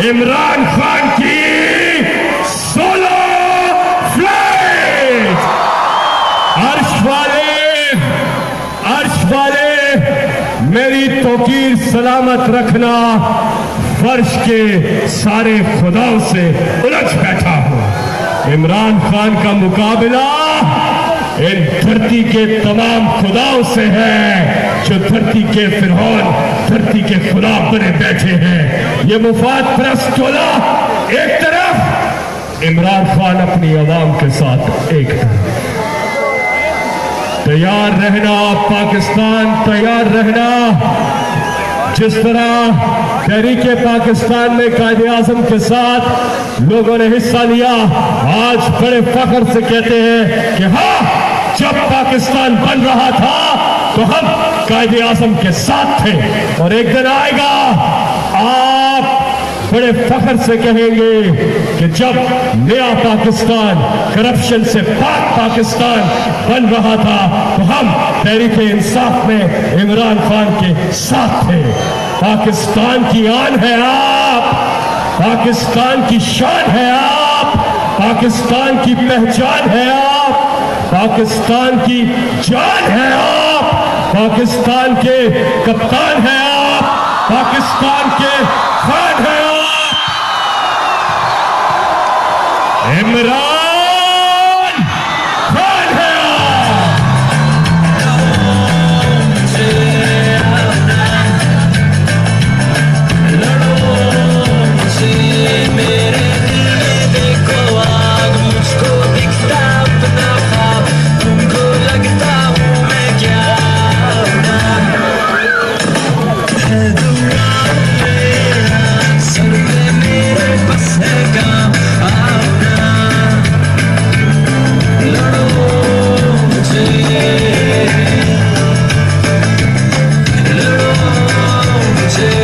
इमरान खान की solo flight. अर्श वाले मेरी तौकीर सलामत रखना। फर्श के सारे खुदाओं से उलझ बैठा हूं। इमरान खान का मुकाबला इन धरती के तमाम खुदाओं से है जो धरती के फिरौन, धरती के खुदा बने बैठे हैं। ये मुफाद परस्त टोला एक तरफ, इमरान खान अपनी आवाम के साथ एक तरफ। तैयार रहना पाकिस्तान, तैयार रहना। जिस तरह तहरीके पाकिस्तान में कायदे आजम के साथ लोगों ने हिस्सा लिया, आज बड़े फख्र से कहते हैं कि हाँ, जब पाकिस्तान बन रहा था तो हम कायदे आजम के साथ थे, और एक दिन आएगा आप बड़े फख्र से कहेंगे कि जब नया पाकिस्तान, करप्शन से पाक पाकिस्तान बन रहा था तो हम तहरीके इंसाफ में इमरान खान के साथ थे। पाकिस्तान की आन है आप, पाकिस्तान की शान है आप, पाकिस्तान की पहचान है आप, पाकिस्तान की जान है आप, पाकिस्तान के कप्तान है आप, पाकिस्तान के खान है आप। इमरान खान है आप। मेरे दिल में देखो आग, मुझको दिखता अपना ख्वाब, तुमको लगता हूँ मैं क्या है दुआ मेरा, सर पे मेरे बस है काम, आओ ना लड़ो मुझे, लड़ो मुझे।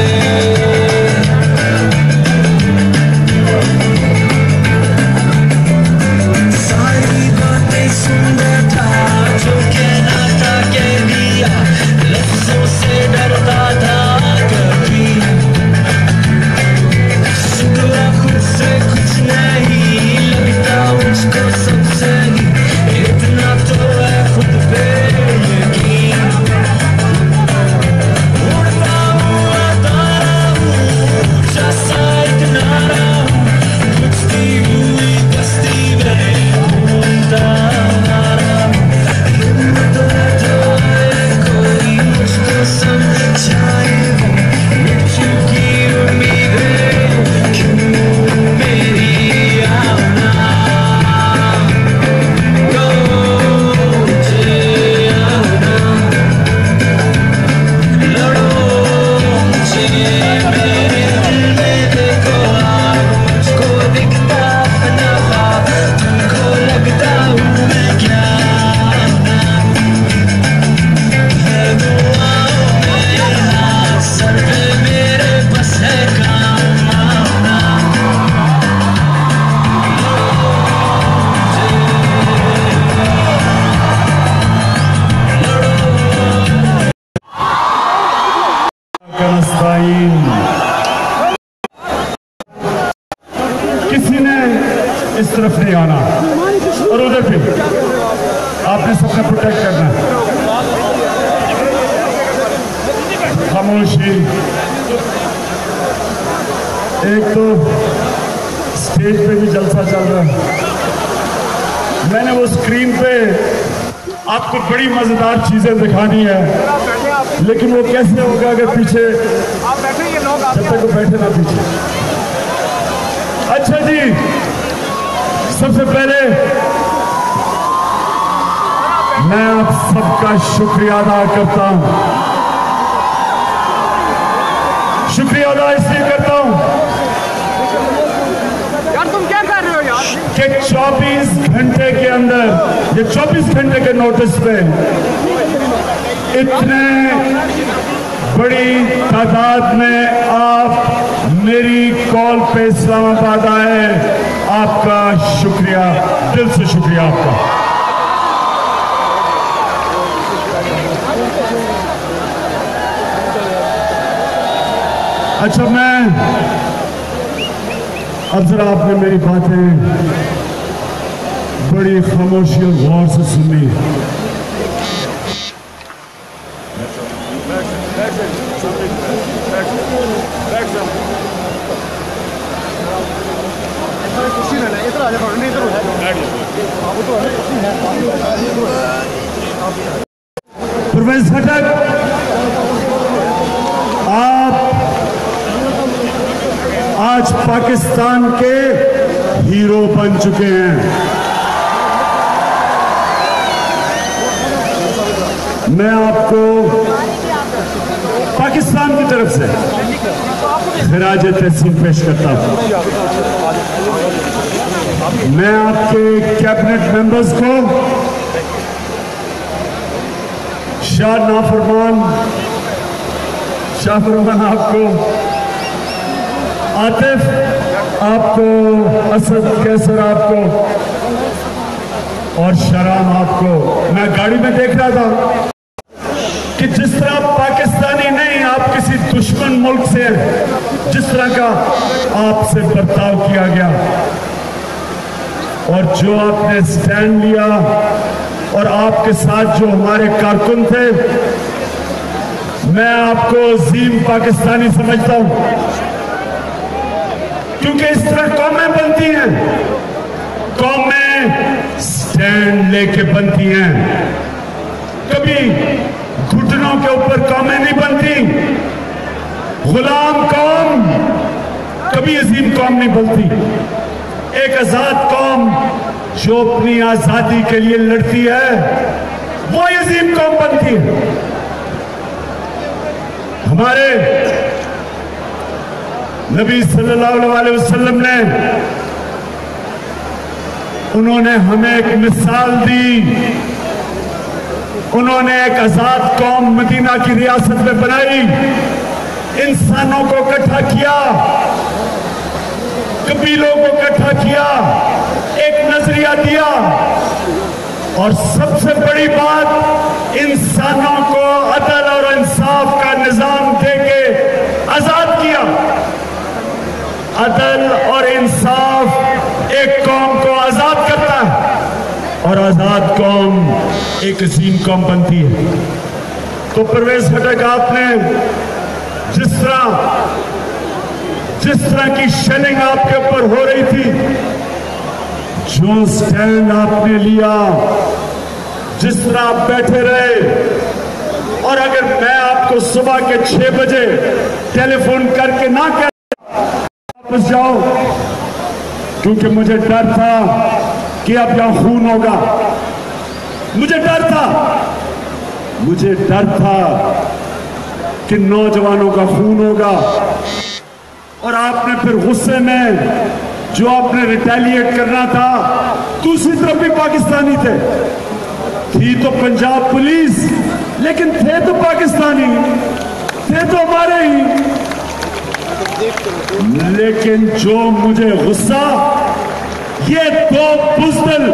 सुंदर था जो कहना था कह दिया, लफ्जों से डरता था कभी, शुक्र खुद से कुछ नहीं लगता मुझको सब सही, इतना तो है खुद पे यकीन, उड़ता हुआ तारा हूँ, ऊंचा सा एक नारा हूँ, बुझती हुई बस्ती में घूमता किसी ने इस तरफ नहीं आना और उधर भी आपने सबका प्रोटेक्ट करना है। खामोशी। एक तो स्टेज पे भी जलसा चल रहा है, मैंने वो स्क्रीन पे आपको बड़ी मजेदार चीजें दिखानी है, लेकिन वो कैसे होगा अगर पीछे जब तक वो बैठे ना पीछे। अच्छा जी, सबसे पहले मैं आप सबका शुक्रिया अदा करता हूं। शुक्रिया अदा इसलिए करता हूं यार, तुम क्या कर रहे हो यार, कि 24 घंटे के अंदर, ये 24 घंटे के नोटिस पे इतने बड़ी तादाद में आप मेरी कॉल पे इस्लामाबाद आए। आपका शुक्रिया, दिल से शुक्रिया आपका। अच्छा, मैं अब जरा आपने मेरी बातें बड़ी खामोशी और गौर से सुनी। प्रोफेसर खटक, आप आज पाकिस्तान के हीरो बन चुके हैं। मैं आपको पाकिस्तान की तरफ से खिराज तहसीन पेश करता हूं। मैं आपके कैबिनेट मेंबर्स को शाह फरमान आपको, आतिफ आपको, असद कैसर आपको और शराम आपको, मैं गाड़ी में देख रहा था कि जिस तरह पाकिस्तानी नहीं, आप किसी दुश्मन मुल्क से जिस तरह का आपसे बर्ताव किया गया और जो आपने स्टैंड लिया और आपके साथ जो हमारे कारकुन थे, मैं आपको अजीम पाकिस्तानी समझता हूं, क्योंकि इस तरह कौमें बनती हैं, कौमें स्टैंड लेके बनती हैं। कभी घुटनों के ऊपर कौमें नहीं बनती, गुलाम कौम कभी अजीम कौम नहीं बनती। एक आजाद कौम जो अपनी आजादी के लिए लड़ती है, वो अजीम कौम बनती है। हमारे नबी सल्लल्लाहु अलैहि वसल्लम ने, उन्होंने हमें एक मिसाल दी। उन्होंने एक आजाद कौम मदीना की रियासत में बनाई, इंसानों को इकट्ठा किया, कबीलों को इकट्ठा किया, एक नजरिया दिया और सबसे बड़ी बात, इंसानों को अदल और इंसाफ का निजाम देके आजाद किया। अदल और इंसाफ एक कौम को आजाद करता है और आजाद कौम एक अजीम कौम बनती है। तो परवेज खटक, आपने जिस तरह की शेलिंग आपके ऊपर हो रही थी, जो स्टैंड आपने लिया, जिस तरह आप बैठे रहे, और अगर मैं आपको सुबह के 6 बजे टेलीफोन करके ना कह वापस जाओ, क्योंकि मुझे डर था कि अब यहां खून होगा, मुझे डर था कि नौजवानों का खून होगा, और आपने फिर गुस्से में जो आपने रिटेलिएट करना था, दूसरी तरफ भी पाकिस्तानी थे, थी तो पंजाब पुलिस, लेकिन थे तो पाकिस्तानी, थे तो हमारे ही। लेकिन जो मुझे गुस्सा, ये दो बुज़दिल,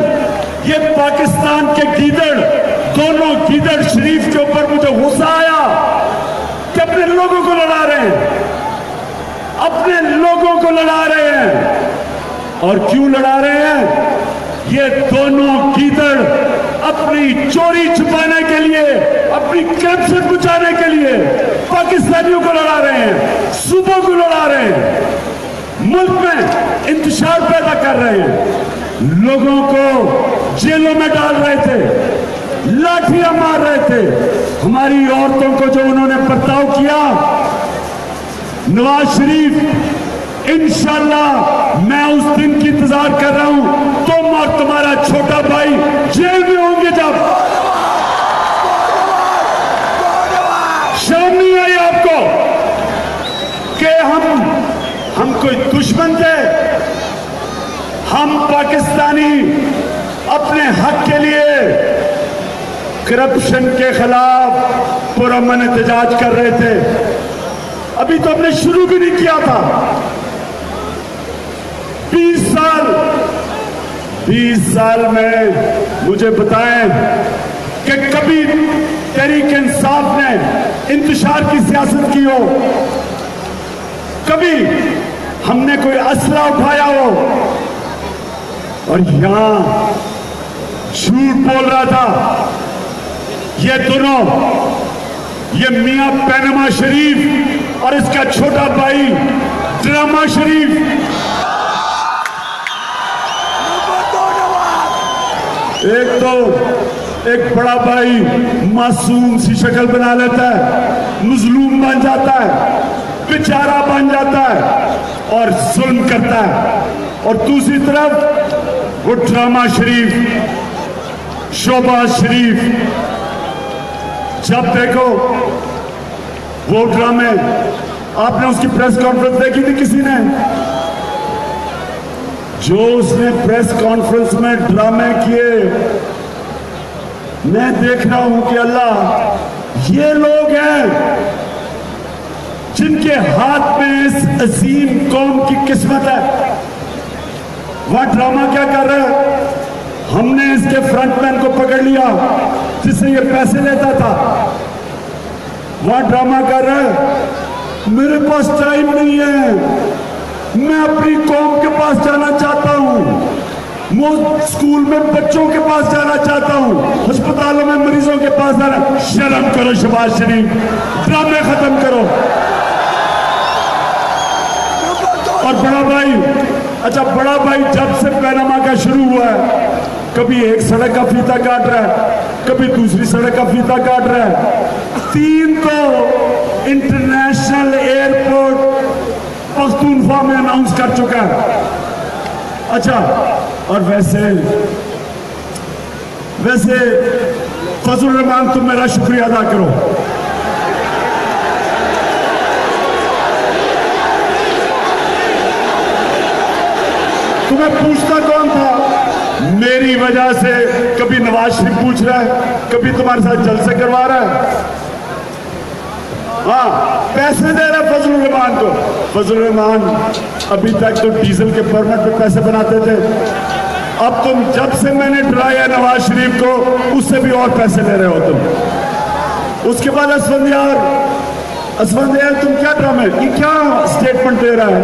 ये पाकिस्तान के गीदड़, दोनों गीदड़ शरीफ के ऊपर मुझे गुस्सा आया कि अपने लोगों को लड़ा रहे हैं, अपने लोगों को लड़ा रहे हैं। और क्यों लड़ा रहे हैं? ये दोनों गीदड़ अपनी चोरी छुपाने के लिए, अपनी करप्शन बुझाने के लिए पाकिस्तानियों को लड़ा रहे हैं, सूबों को लड़ा रहे हैं, मुल्क में इंतशार पैदा कर रहे हैं, लोगों को जेलों में डाल रहे थे, लाठियां मार रहे थे। हमारी औरतों को जो उन्होंने बर्ताव किया, नवाज शरीफ, इंशाल्लाह मैं उस दिन की इंतजार कर रहा हूं, तुम और तुम्हारा छोटा भाई जेल में होंगे। जब शर्म नहीं आई आपको कि हम कोई दुश्मन थे? हम पाकिस्तानी अपने हक के लिए करप्शन के खिलाफ पुरअमन एहतजाज कर रहे थे। अभी तो हमने शुरू भी नहीं किया था। 20 साल में मुझे बताएं कि कभी तहरीक इंसाफ ने इंतशार की सियासत की हो, कभी हमने कोई असला उठाया हो और यहां झूठ बोल रहा था। ये दोनों, ये मियां पैनमा शरीफ और इसका छोटा भाई ड्रामा शरीफ, एक बड़ा भाई मासूम सी शक्ल बना लेता है, मजलूम बन जाता है, बेचारा बन जाता है और जुल्म करता है, और दूसरी तरफ वो ड्रामा शरीफ, शोबाज शरीफ, जब देखो वो ड्रामे, आपने उसकी प्रेस कॉन्फ्रेंस देखी थी किसी ने? जो उसने प्रेस कॉन्फ्रेंस में ड्रामे किए, मैं देख रहा हूं कि अल्लाह, ये लोग हैं जिनके हाथ में इस अजीम कौम की किस्मत है। वह ड्रामा क्या कर रहा है? हमने इसके फ्रंटमैन को पकड़ लिया जिससे ये पैसे लेता था। वह ड्रामा कर रहा है, मेरे पास टाइम नहीं है, मैं अपनी कौम के पास जाना चाहता हूं, मैं स्कूल में बच्चों के पास जाना चाहता हूं, अस्पतालों में मरीजों के पास जाना। शर्म करो शहबाज शरीफ, ड्रामे खत्म करो। और बड़ा भाई, अच्छा बड़ा भाई जब से पैनामा का शुरू हुआ है, कभी एक सड़क का फीता काट रहा है, कभी दूसरी सड़क का फीता काट रहा है, 3 को इंटरनेशनल एयरपोर्ट पख्तूनख्वा में अनाउंस कर चुका है। अच्छा, और वैसे फजल रहमान, तुम मेरा शुक्रिया अदा करो। तुम्हें पूछता कौन था? मेरी वजह से कभी नवाज शरीफ पूछ रहा है, कभी तुम्हारे साथ जलसे करवा रहा है, हाँ पैसे दे रहा है फजल रहमान को। फजल रहमान अभी तक तो डीजल के परमिट पे पैसे बनाते थे, अब तुम, जब से मैंने डराया नवाज शरीफ को, उससे भी और पैसे ले रहे हो तुम। उसके बाद असफंदियार, तुम क्या ड्रामे, ये क्या स्टेटमेंट दे रहा है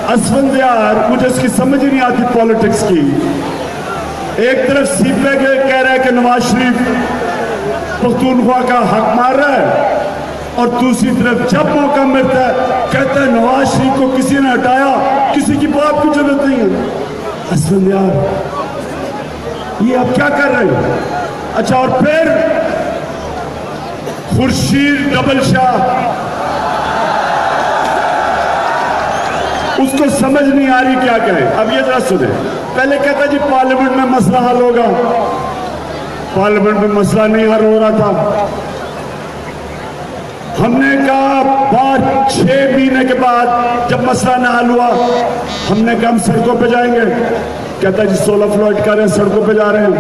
असफंदियार? मुझे इसकी समझ ही नहीं आती पॉलिटिक्स की। एक तरफ सीपे के कह रहा है कि नवाज शरीफ पख्तूनख्वा का हक मार रहा है, और दूसरी तरफ जब मौका मिलता है कहता है नवाज शरीफ को किसी ने हटाया, किसी की बात की जरूरत नहीं है। असफंदियार, ये आप क्या कर रहे हो? अच्छा, और फिर खुर्शीद डबल शाह, उसको समझ नहीं आ रही क्या कहे। अब ये जरा सुने, पहले कहता जी पार्लियामेंट में मसला हल होगा, पार्लियामेंट में मसला नहीं हल हो रहा था। हमने कहा 5-6 महीने के बाद जब मसला न हल हुआ, हमने कहा हम सड़कों पे जाएंगे। कहता जी 16 फ्लोट कर रहे हैं, सड़कों पे जा रहे हैं।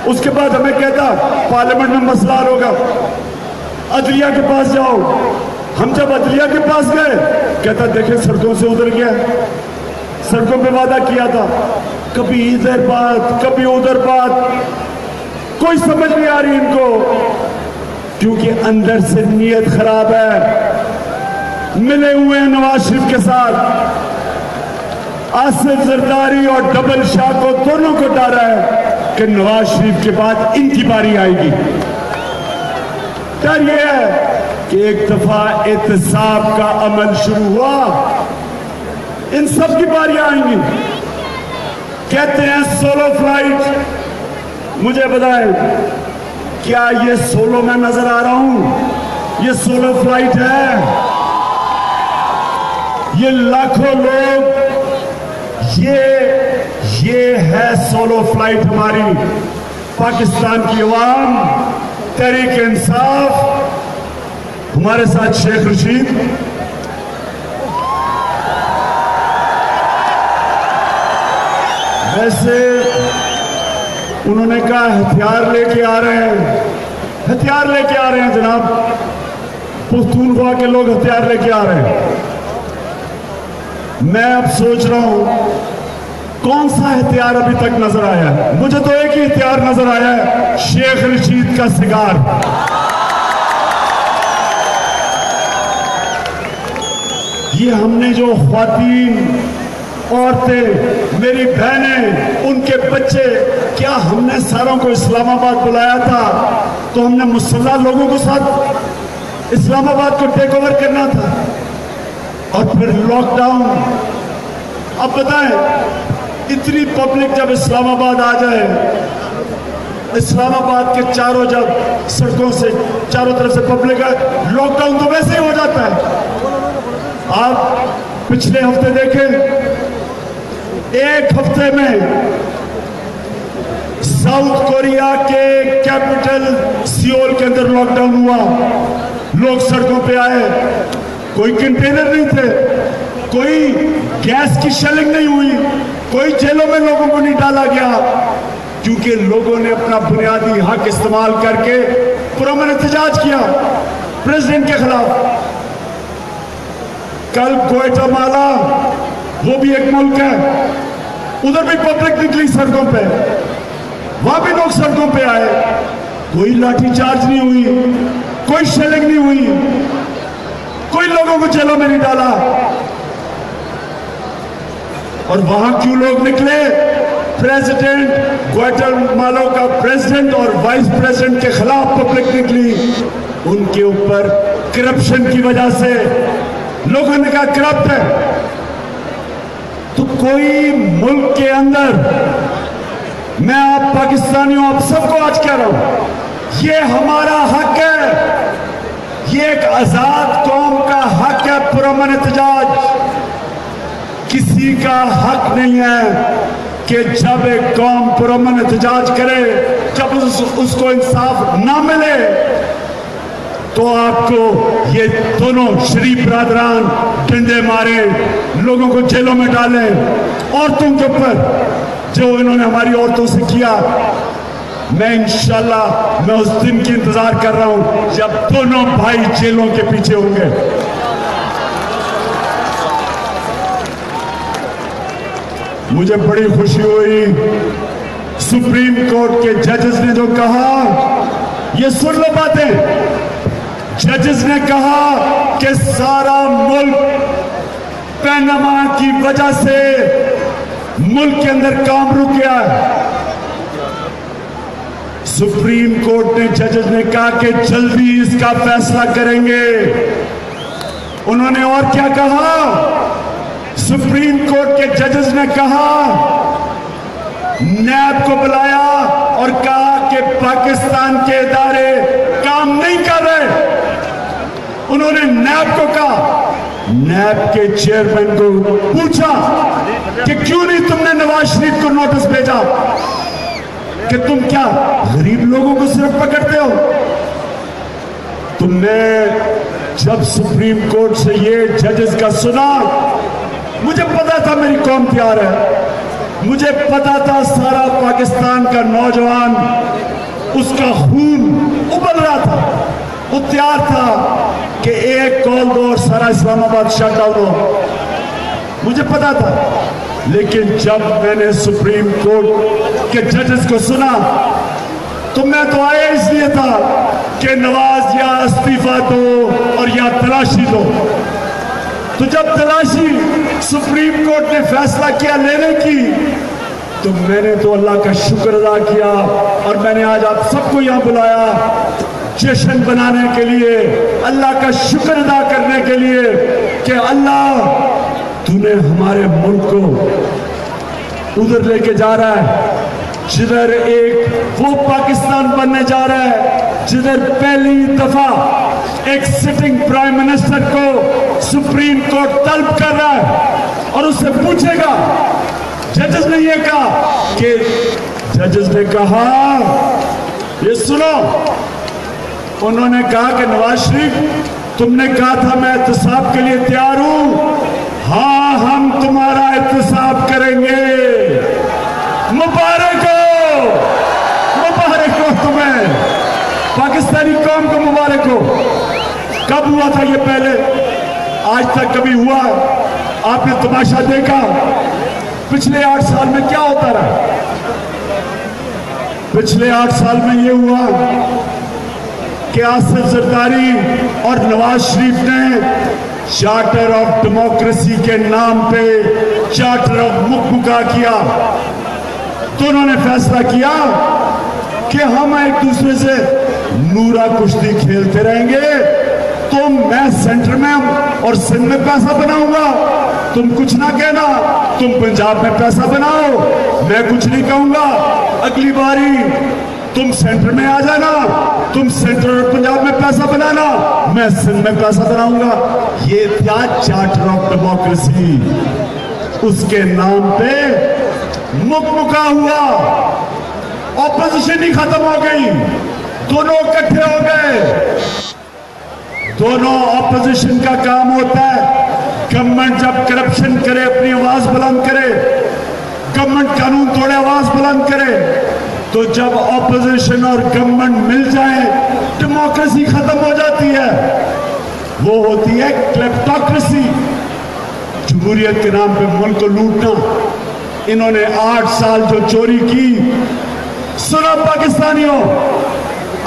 उसके बाद हमें कहता पार्लियामेंट में मसला हल होगा, अदलिया के पास जाओ। हम जब अदलिया के पास गए, कहता देखे सड़कों से उधर गया, सड़कों पे वादा किया था, कभी इधर बात कभी उधर बात, कोई समझ नहीं आ रही इनको, क्योंकि अंदर से नीयत खराब है। मिले हुए हैं नवाज शरीफ के साथ, आसिफ जरदारी और डबल शाह को, दोनों को डरा है कि नवाज शरीफ के बाद इनकी बारी आएगी। डर यह है कि एक दफा एहतसाब का अमल शुरू हुआ, इन सब की बारियां आएंगी। कहते हैं सोलो फ्लाइट। मुझे बताएं, क्या ये सोलो में नजर आ रहा हूं? ये सोलो फ्लाइट है। ये लाखों लोग, ये है सोलो फ्लाइट हमारी। पाकिस्तान की अवाम, तहरीक इंसाफ, हमारे साथ शेख रशीद, वैसे उन्होंने कहा हथियार लेके आ रहे हैं, हथियार लेके आ रहे हैं जनाब, पख्तूनख्वा के लोग हथियार लेके आ रहे हैं। मैं अब सोच रहा हूं कौन सा हथियार अभी तक नजर आया है? मुझे तो एक ही हथियार नजर आया है, शेख रशीद का सिगार। ये हमने जो ख्वातीन, औरतें, मेरी बहनें, उनके बच्चे, क्या हमने सारों को इस्लामाबाद बुलाया था तो हमने मुसल्ला लोगों के साथ इस्लामाबाद को टेक ओवर करना था? और फिर लॉकडाउन। अब बताएं, इतनी पब्लिक जब इस्लामाबाद आ जाए, इस्लामाबाद के चारों जब सड़कों से चारों तरफ से पब्लिक है, लॉकडाउन तो वैसे ही हो जाता है। आप पिछले हफ्ते देखें, एक हफ्ते में साउथ कोरिया के कैपिटल सियोल के अंदर लॉकडाउन हुआ। लोग सड़कों पे आए, कोई कंटेनर नहीं थे, कोई गैस की शेलिंग नहीं हुई, कोई जेलों में लोगों को नहीं डाला गया, क्योंकि लोगों ने अपना बुनियादी हक इस्तेमाल करके पुरअमन एहतजाज किया प्रेसिडेंट के खिलाफ। कल ग्वाटेमाला, वो भी एक मुल्क है, उधर भी पब्लिक निकली सड़कों पे, वहां भी लोग सड़कों पे आए, कोई लाठीचार्ज नहीं हुई, कोई शेलिंग नहीं हुई, कोई लोगों को जेलों में नहीं डाला। और वहां क्यों लोग निकले? प्रेसिडेंट, ग्वाटेमाला का प्रेसिडेंट और वाइस प्रेसिडेंट के खिलाफ पब्लिक निकली। उनके ऊपर करप्शन की वजह से लोगों ने कहा करप्ट है। तो कोई मुल्क के अंदर, मैं आप पाकिस्तानियों, आप सबको आज कह रहा हूं, ये हमारा हक है, ये एक आजाद कौम का हक है पुरअमन एहतजाज। किसी का हक नहीं है कि जब एक कौम पुरअमन एहतजाज करे, जब उसको इंसाफ ना मिले, तो आपको ये दोनों शरीफ बरादरान डंडे मारे, लोगों को जेलों में डाले। औरतों के ऊपर जो इन्होंने हमारी औरतों से किया, मैं इंशाल्लाह मैं उस दिन की इंतजार कर रहा हूं जब दोनों भाई जेलों के पीछे होंगे। मुझे बड़ी खुशी हुई सुप्रीम कोर्ट के जजेस ने जो कहा, ये सुन लो बातें। जजेस ने कहा कि सारा मुल्क पैनामा की वजह से मुल्क के अंदर काम रुक गया है। सुप्रीम कोर्ट ने, जजेस ने कहा कि जल्दी इसका फैसला करेंगे। उन्होंने और क्या कहा? सुप्रीम कोर्ट के जजेस ने कहा, नैब को बुलाया और कहा कि पाकिस्तान के इदारे काम नहीं कर रहे। उन्होंने नैब को कहा, नैब के चेयरमैन को पूछा कि क्यों नहीं तुमने नवाज शरीफ को नोटिस भेजा कि तुम क्या गरीब लोगों को सिर्फ पकड़ते हो? तुमने जब सुप्रीम कोर्ट से ये जजेस का सुना, मुझे पता था मेरी कौम तैयार है, मुझे पता था सारा पाकिस्तान का नौजवान, उसका खून उबल रहा था, वो तैयार था कि एक कॉल दो और सारा इस्लामाबाद शट डाउन हो, मुझे पता था। लेकिन जब मैंने सुप्रीम कोर्ट के जजेस को सुना तो मैं तो आया इसलिए था कि नवाज या इस्तीफा दो और या तलाशी दो। तो जब तलाशी सुप्रीम कोर्ट ने फैसला किया लेने की, तो मैंने तो अल्लाह का शुक्र अदा किया और मैंने आज आप सबको यहाँ बुलाया जश्न बनाने के लिए, अल्लाह का शुक्र अदा करने के लिए कि अल्लाह तूने हमारे मुल्क को उधर लेके जा रहा है जिधर एक वो पाकिस्तान बनने जा रहा है जिधर पहली दफा एक सिटिंग प्राइम मिनिस्टर को सुप्रीम कोर्ट तलब कर रहा है और उससे पूछेगा। जजेस ने ये कहा कि जजेस ने कहा, ये सुनो, उन्होंने कहा कि नवाज शरीफ तुमने कहा था मैं एहतसाब के लिए तैयार हूं, हाँ हम तुम्हारा एहतसाब करेंगे। मुबारक हो तुम्हें, पाकिस्तानी कौम को मुबारक हो। कब हुआ था ये? पहले आज तक कभी हुआ? आपने तमाशा देखा पिछले 8 साल में क्या होता रहा? पिछले 8 साल में ये हुआ कि आसिफ जरदारी और नवाज शरीफ ने चार्टर ऑफ डेमोक्रेसी के नाम पे चार्टर ऑफ मुकमुका किया। दोनों ने फैसला किया कि हम एक दूसरे से नूरा कुश्ती खेलते रहेंगे। तुम मैं सेंटर में और सिंध में पैसा बनाऊंगा, तुम कुछ ना कहना। तुम पंजाब में पैसा बनाओ, मैं कुछ नहीं कहूंगा। अगली बारी तुम सेंटर में आ जाना, तुम सेंटर और पंजाब में पैसा बनाना, मैं सिंध में पैसा बनाऊंगा। ये था चार्टर ऑफ डेमोक्रेसी। उसके नाम पे मुकमुका हुआ, ऑपोजिशन ही खत्म हो गई, दोनों इकट्ठे हो गए। दोनों ऑपोजिशन का काम होता है, गवर्नमेंट जब करप्शन करे अपनी आवाज बुलंद करे, गवर्नमेंट कानून तोड़े आवाज बुलंद करे, तो जब ऑपोजिशन और गवर्नमेंट मिल जाए डेमोक्रेसी खत्म हो जाती है। वो होती है क्लेप्टोक्रेसी, जमहूरियत के नाम पे मुल्क को लूटना। इन्होंने 8 साल जो चोरी की, सुनो पाकिस्तानियों,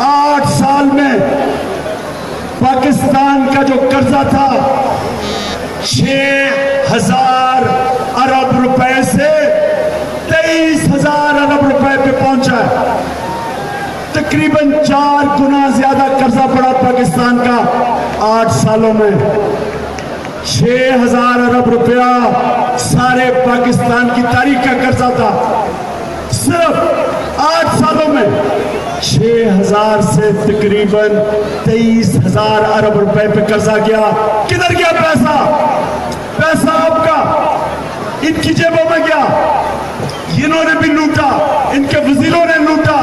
8 साल में पाकिस्तान का जो कर्जा था 6,000 अरब रुपए से 23,000 अरब रुपए पे पहुंचा है। तकरीबन 4 गुना ज्यादा कर्जा पड़ा पाकिस्तान का 8 सालों में। 6,000 अरब रुपया सारे पाकिस्तान की तारीख का कर्जा था। सिर्फ 8 सालों में 6,000 से तकरीबन 23,000 अरब रुपए पे कर्जा गया। किधर गया पैसा? पैसा आपका इनकी जेबों में गया। इन्होंने भी लूटा, इनके वजीरों ने लूटा,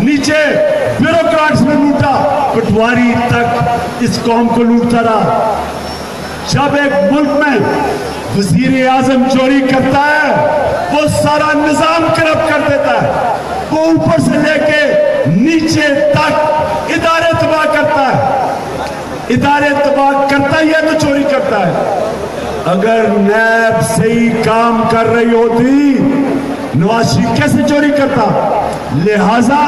नीचे ब्यूरोक्रेट्स ने लूटा, पटवारी तक इस कौम को लूटता रहा। जब एक मुल्क में वजीर आजम चोरी करता है, वो सारा निजाम करप्ट कर देता है। वो ऊपर से लेके नीचे तक इदारे तबाह करता है। इदारे तबाह करता ही है तो चोरी करता है। अगर नैब सही काम कर रही होती, नवाज शरीफ कैसे चोरी करता? लिहाजा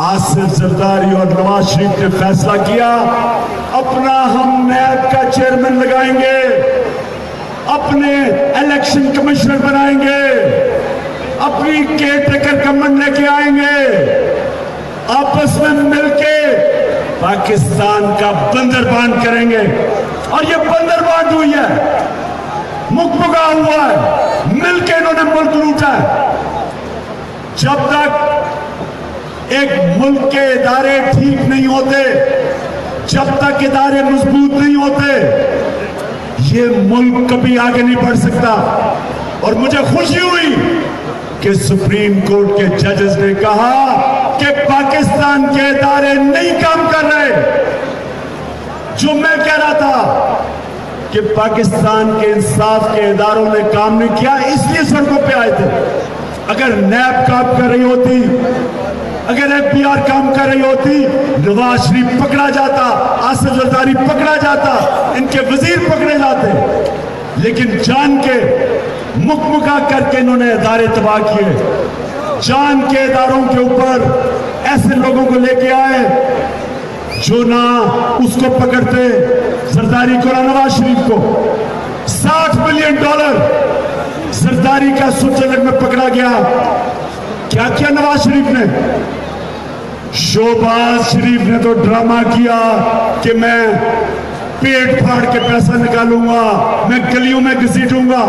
आसिफ जरदारी और नवाज शरीफ ने फैसला किया, अपना हम नैब का चेयरमैन लगाएंगे, अपने इलेक्शन कमिश्नर बनाएंगे, अपनी केयरटेकर गवर्नमेंट लेके आएंगे, आपस में मिलके पाकिस्तान का बंदरबांट करेंगे। और ये बंदरबांट हुई है, मुकमुका हुआ है, मिलके इन्होंने मुल्क लूटा है। जब तक एक मुल्क के इदारे ठीक नहीं होते, जब तक इदारे मजबूत नहीं होते, ये मुल्क कभी आगे नहीं बढ़ सकता। और मुझे खुशी हुई कि सुप्रीम कोर्ट के जजेस ने कहा कि पाकिस्तान के इदारे नहीं काम कर रहे। जो मैं कह रहा था कि पाकिस्तान के इंसाफ के इदारों ने काम नहीं किया, इसलिए सड़कों पे आए थे। अगर नैब काम कर रही होती, अगर FBI काम कर रही होती, नवाज शरीफ पकड़ा जाता, आसिफ जरदारी पकड़ा जाता, इनके वजीर पकड़े जाते। लेकिन जान के मुकमुका करके इन्होंने इदारे तबाह किए। जान के इदारों के ऊपर ऐसे लोगों को लेके आए जो ना उसको पकड़ते, जरदारी को ना नवाज शरीफ को। $60 मिलियन जरदारी का स्विट्जरलैंड में पकड़ा गया। क्या किया नवाज शरीफ ने? शहबाज शरीफ ने तो ड्रामा किया कि मैं पेट फाड़ के पैसा निकालूंगा, मैं गलियों में घसीटूंगा।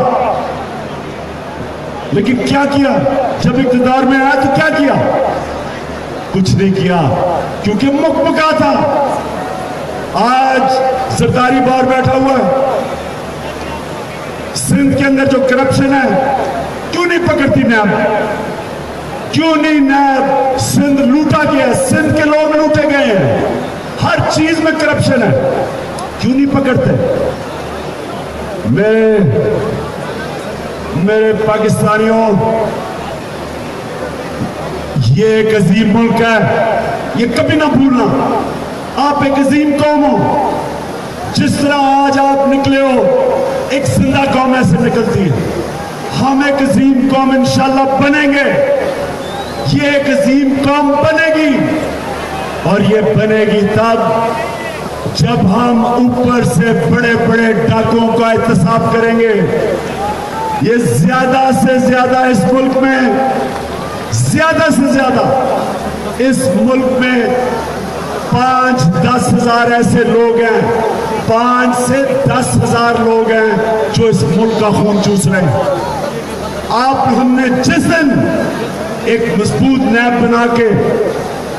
लेकिन क्या किया? जब इक़्तिदार में आया तो क्या किया? कुछ नहीं किया, क्योंकि मुकमुका था। आज जरदारी बाहर बैठा हुआ है। सिंध के अंदर जो करप्शन है, क्यों नहीं पकड़ती नैब? क्यों नहीं नैब? सिंध लूटा गया, सिंध के लोग लूटे गए हैं, हर चीज में करप्शन है, क्यों नहीं पकड़ते? मेरे पाकिस्तानियों, ये एक अजीम मुल्क है, ये कभी ना भूलना। आप एक अजीम कौम हो। जिस तरह आज आप निकले हो, एक जिंदा कौम ऐसे निकलती है। हम एक अजीम कौम इंशाल्लाह बनेंगे। ये एक अजीम कौम बनेगी, और ये बनेगी तब जब हम ऊपर से बड़े बड़े डाकुओं का एहतसाब करेंगे, ये ज्यादा से ज्यादा इस मुल्क में, ज्यादा से ज्यादा इस मुल्क में 5-10 हजार ऐसे लोग हैं, 5 से 10 हजार लोग हैं जो इस मुल्क का खून चूस रहे हैं। आप हमने जिस दिन एक मजबूत नैब बना के,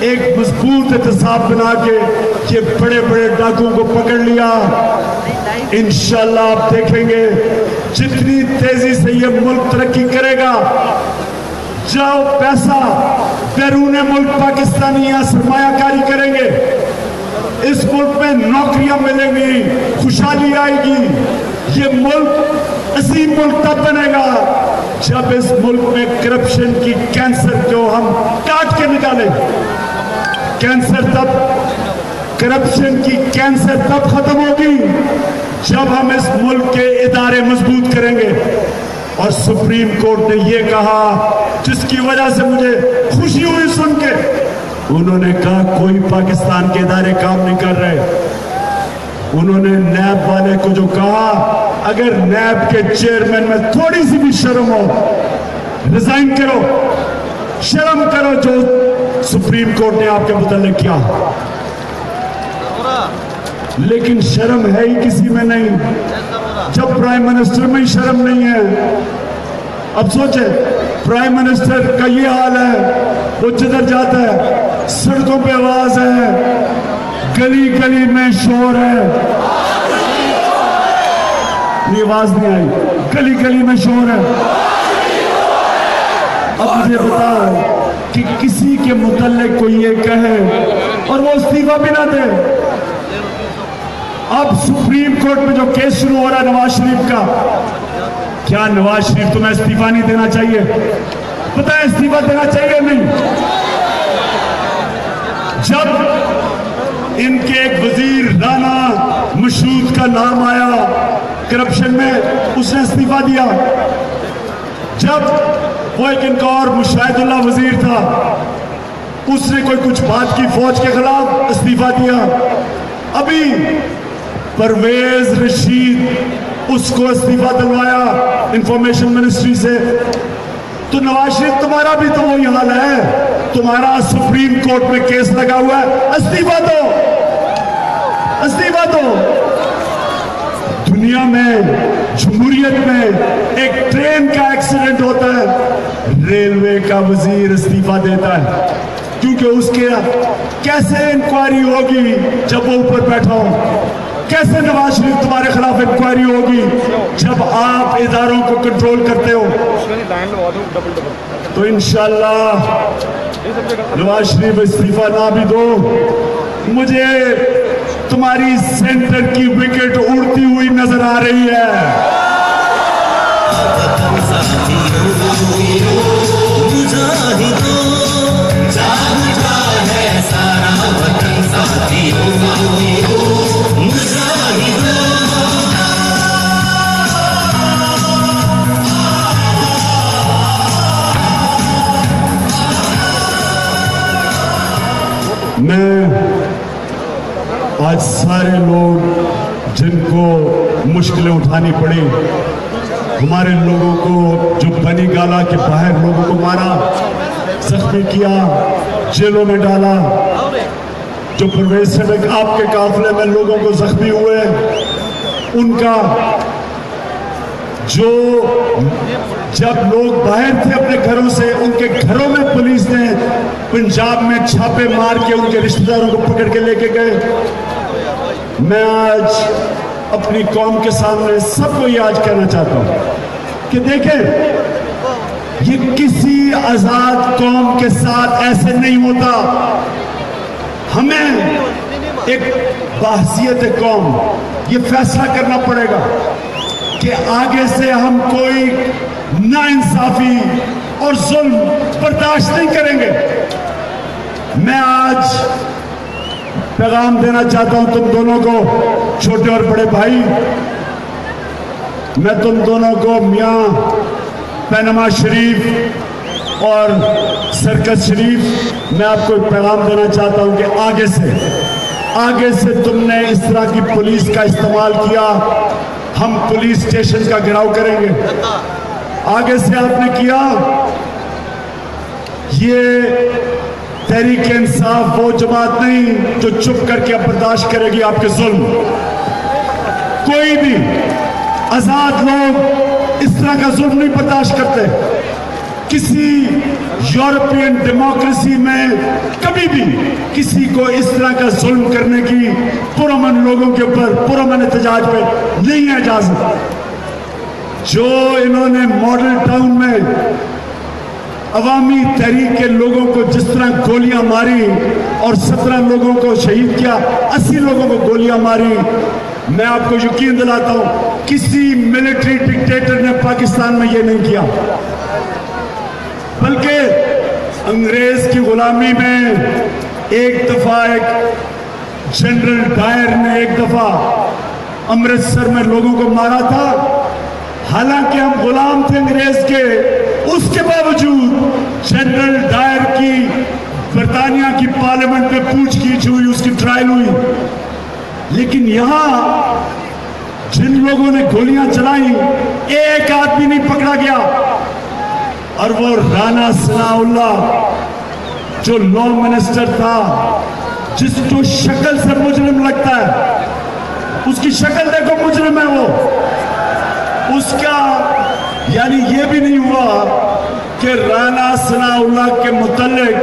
एक मजबूत एहतसाब बना के ये बड़े बड़े डाकुओं को पकड़ लिया, इंशाल्लाह आप देखेंगे जितनी तेजी से ये मुल्क तरक्की करेगा। जाओ पैसा बैरून मुल्क पाकिस्तानी यहाँ सरमायाकारी करेंगे, इस मुल्क में नौकरियां मिलेंगी, खुशहाली आएगी। ये मुल्क अजीम मुल्क तब बनेगा जब इस मुल्क में करप्शन की कैंसर को हम काट के निकालें। कैंसर तब, करप्शन की कैंसर तब खत्म होगी जब हम इस मुल्क के इदारे मजबूत करेंगे। और सुप्रीम कोर्ट ने यह कहा, जिसकी वजह से मुझे खुशी हुई सुन के, उन्होंने कहा कोई पाकिस्तान के इदारे काम नहीं कर रहे। उन्होंने नैब वाले को जो कहा, अगर नैब के चेयरमैन में थोड़ी सी भी शर्म हो, रिजाइन करो, शर्म करो जो सुप्रीम कोर्ट ने आपके मुतालिक किया। लेकिन शर्म है ही किसी में नहीं, जब प्राइम मिनिस्टर में ही शर्म नहीं है। अब सोचे प्राइम मिनिस्टर का ये हाल है, वो जिधर जाता है सड़कों पे आवाज है, गली गली में शोर है, ये आवाज नहीं आई, गली गली में शोर है। अब मुझे बताओ कि किसी के मुताल्लिक कोई ये कहे और वो इस्तीफा भी ना दे। अब सुप्रीम कोर्ट में जो केस शुरू हो रहा है नवाज शरीफ का, क्या नवाज शरीफ तुम्हें इस्तीफा नहीं देना चाहिए? पता है इस्तीफा देना चाहिए नहीं? जब इनके एक वजीर राना मशहूद का नाम आया करप्शन में, उसने इस्तीफा दिया। जब वो एक इनका और मुशाहिदुल्लाह वजीर था, उसने कोई कुछ बात की फौज के खिलाफ, इस्तीफा दिया। अभी परवेज रशीद, उसको इस्तीफा दिलवाया इंफॉर्मेशन मिनिस्ट्री से। तो नवाज शरीफ तुम्हारा भी तो वही हाल है, तुम्हारा सुप्रीम कोर्ट में केस लगा हुआ है, इस्तीफा दो, इस्तीफा दो। दुनिया में, जमहूरियत में एक ट्रेन का एक्सीडेंट होता है, रेलवे का वजीर इस्तीफा देता है, क्योंकि उसके कैसे इंक्वायरी होगी जब वो ऊपर बैठा हो? कैसे नवाज शरीफ तुम्हारे खिलाफ इंक्वायरी होगी जब आप इदारों को कंट्रोल करते हो? तो इंशाल्लाह नवाज शरीफ इस्तीफा ना भी दो, मुझे तुम्हारी सेंटर की विकेट उड़ती हुई नजर आ रही है। मैं आज सारे लोग जिनको मुश्किलें उठानी पड़ी, हमारे लोगों को जो बनी गाला के बाहर लोगों को मारा, जख्मी किया, जेलों में डाला, जो परवेज सड़क आपके काफिले में लोगों को जख्मी हुए, उनका जो जब लोग बाहर थे अपने घरों से, उनके घरों में पुलिस ने पंजाब में छापे मार के उनके रिश्तेदारों को पकड़ के लेके गए। मैं आज अपनी कौम के सामने सबको ये आज कहना चाहता हूं कि देखें, ये किसी आजाद कौम के साथ ऐसे नहीं होता। हमें एक बाहसियत कौम ये फैसला करना पड़ेगा कि आगे से हम कोई नाइंसाफी और जुल्म बर्दाश्त नहीं करेंगे। मैं आज पैगाम देना चाहता हूं तुम दोनों को, छोटे और बड़े भाई, मैं तुम दोनों को मियां पैनमा शरीफ और सरकत शरीफ, मैं आपको एक पैगाम देना चाहता हूं कि आगे से आगे से तुमने इस तरह की पुलिस का इस्तेमाल किया, हम पुलिस स्टेशन का घेराव करेंगे। आगे से आपने किया, ये तहरीक इंसाफ वो जमात नहीं जो चुप करके अब बर्दाश्त करेगी आपके जुल्म। कोई भी आजाद लोग इस तरह का जुल्म नहीं बर्दाश्त करते। किसी यूरोपियन डेमोक्रेसी में कभी भी किसी को इस तरह का जुल्म करने की पुरअमन लोगों के ऊपर पुरअमन एहतजाज पे नहीं है इजाजत। जो इन्होंने मॉडल टाउन में अवामी तहरीक के लोगों को जिस तरह गोलियां मारी और 17 लोगों को शहीद किया, 80 लोगों को गोलियां मारी, मैं आपको यकीन दिलाता हूं किसी मिलिट्री डिक्टेटर ने पाकिस्तान में ये नहीं किया। बल्कि अंग्रेज की गुलामी में एक दफा एक जनरल डायर ने एक दफा अमृतसर में लोगों को मारा था। हालांकि हम गुलाम थे अंग्रेज के, उसके बावजूद जनरल डायर की बरतानिया की पार्लियामेंट में पूछगिछ हुई, उसकी ट्रायल हुई। लेकिन यहां जिन लोगों ने गोलियां चलाई एक आदमी नहीं पकड़ा गया, और वो राना सनाउल्लाह जो लॉ मिनिस्टर था, जिसको शक्ल से मुजरिम लगता है, उसकी शक्ल देखो मुजरिम है वो, उसका यानी ये भी नहीं हुआ कि राना सनाउल्लाह के मुतल्लिक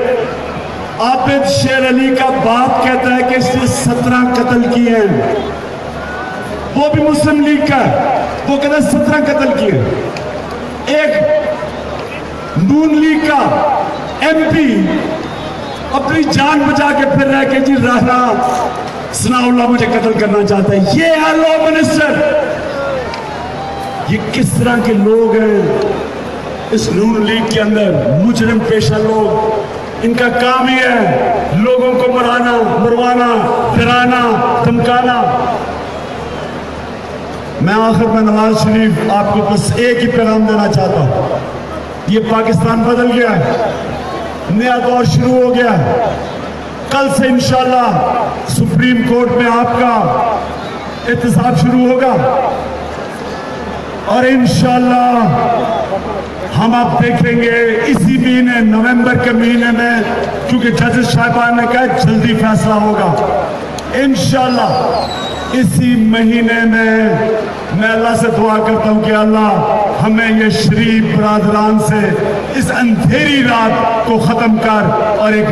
आबिद शेर अली का बाप कहता है कि इसने 17 कत्ल किए हैं, वो भी मुस्लिम लीग का है, वो कहता है 17 कत्ल किए। एक नून लीग का एमपी अपनी जान बचा के फिर रह के जी राना सनाउल्लाह मुझे कत्ल करना चाहता है, ये है लॉ मिनिस्टर। ये किस तरह के लोग हैं इस नून लीग के अंदर, मुजरिम पेशा लोग। इनका काम ही है लोगों को मराना, मरवाना, डराना, धमकाना। मैं आखिर में नवाज शरीफ आपको बस एक ही पैगाम देना चाहता हूं, ये पाकिस्तान बदल गया है, नया दौर शुरू हो गया है। कल से इंशाल्लाह सुप्रीम कोर्ट में आपका एहतसाब शुरू होगा और इंशाल्लाह हम आप देखेंगे इसी महीने नवंबर के महीने में, क्योंकि जजेस साहिबान ने कहा जल्दी फैसला होगा, इंशाल्लाह इसी महीने में मैं अल्लाह से दुआ करता हूं कि अल्लाह हमें ये शरीफ बरादरान से इस अंधेरी रात को खत्म कर और एक